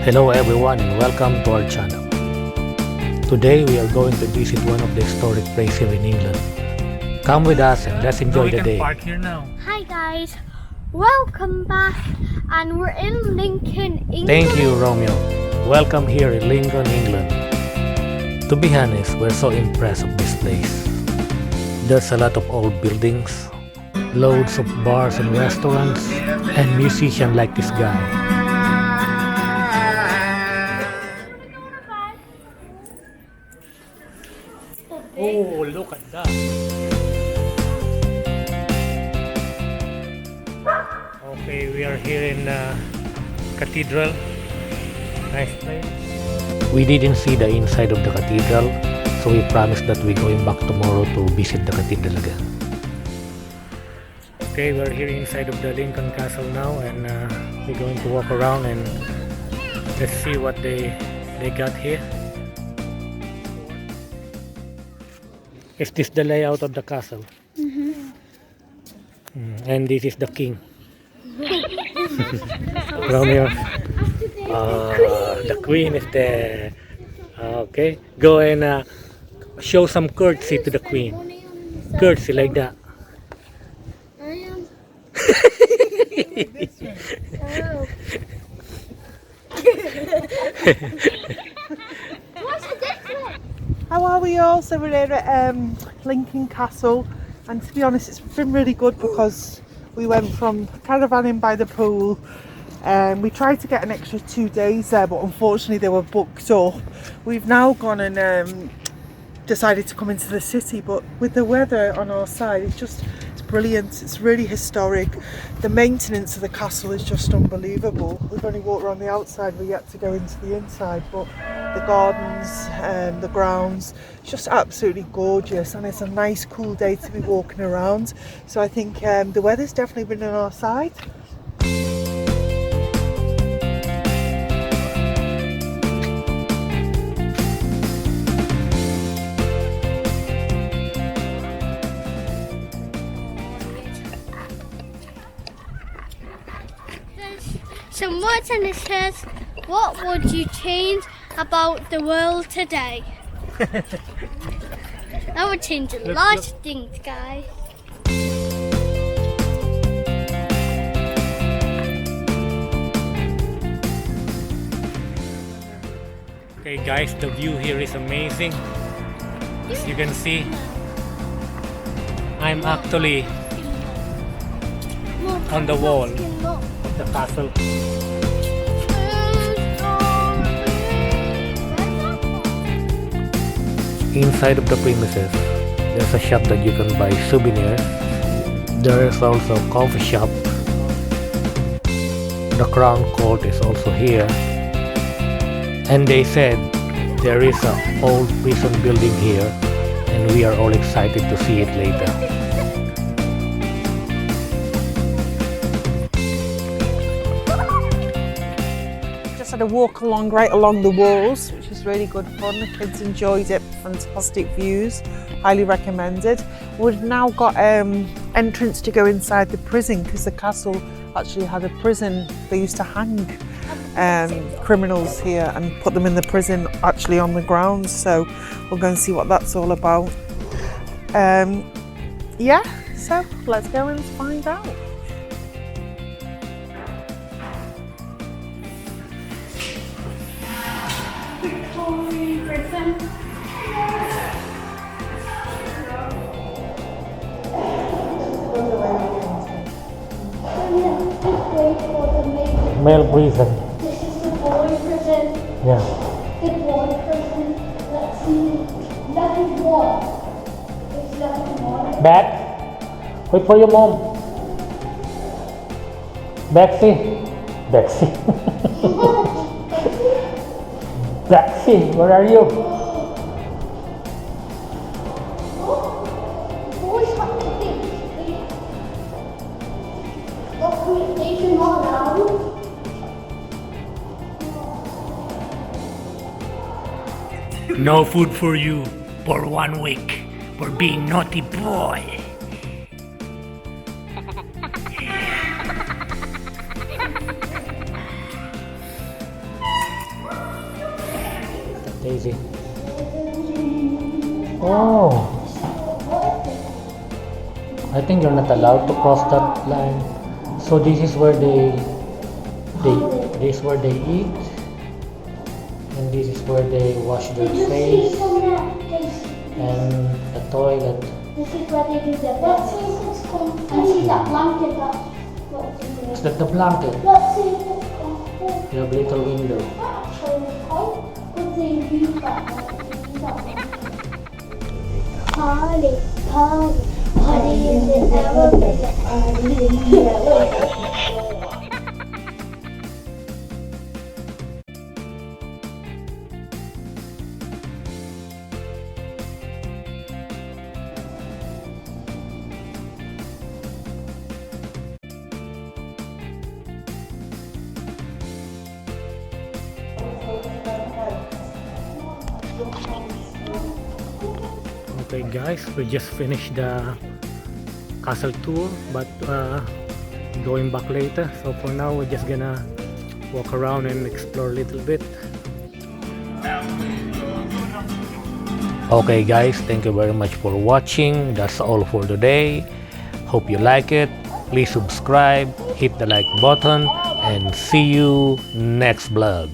Hello everyone and welcome to our channel. Today we are going to visit one of the historic places here in England. Come with us and let's enjoy the day. Park here now. Hi guys, welcome back, and we're in Lincoln, England. Thank you, Romeo. Welcome here in Lincoln, England. To be honest, we're so impressed with this place. There's a lot of old buildings, loads of bars and restaurants, and musicians like this guy. Oh, look at that. Okay, we are here in Cathedral. Nice place. We didn't see the inside of the cathedral, so we promised that we're going back tomorrow to visit the cathedral again. Okay, we're here inside of the Lincoln Castle now, and we're going to walk around and let's see what they got here. Is this the layout of the castle? And this is the king. Romeo. The queen is there. Okay, go and show some courtesy to the queen. Courtesy like that. How are we all? So we're here at Lincoln Castle, and to be honest it's been really good because we went from caravanning by the pool. We tried to get an extra 2 days there, but unfortunately they were booked up. We've now gone and decided to come into the city, but with the weather on our side it's brilliant. It's really historic. The maintenance of the castle is just unbelievable. We've only walked around the outside, we're yet to go into the inside, but the gardens and the grounds, it's just absolutely gorgeous, and it's a nice cool day to be walking around. So I think the weather's definitely been on our side. Some words, and it says, what would you change about the world today? That would change a lot of things, guys. Okay guys, the view here is amazing. As you can see, I'm actually on the wall of the castle. Inside of the premises, there's a shop that you can buy souvenirs. There is also a coffee shop. The Crown Court is also here. And they said there is an old prison building here, and we are all excited to see it later. Just had a walk right along the walls, which was really good fun. The kids enjoyed it. Fantastic views, highly recommended. We've now got entrance to go inside the prison, because the castle actually had a prison. They used to hang criminals here and put them in the prison actually on the grounds, so we'll go and see what that's all about. Yeah, so let's go and find out. Victorian prison. Male prison. This is the boy prison. Yeah. The boy prison. Let's see. Level 1. It's level 1. Back. Wait for your mom. Bexy. Bexy. Bexy, where are you? Boys have to think. They not allowed. No food for you for 1 week for being naughty boy. Daisy. Oh, I think you're not allowed to cross that line. So this is where this is where they eat, and this is where they wash their Did you see face, from that? and the toilet. This is where they do their bed. Let's see that blanket. What's in there? Is that the blanket? Let's see what's on You have a little window. Actually, could they use that one? Party, party, party in the elevator, party in the elevator. Okay guys, we just finished the castle tour, but going back later. So for now we're just gonna walk around and explore a little bit. Okay guys, thank you very much for watching. That's all for today. Hope you like it. Please subscribe, hit the like button, and see you next vlog.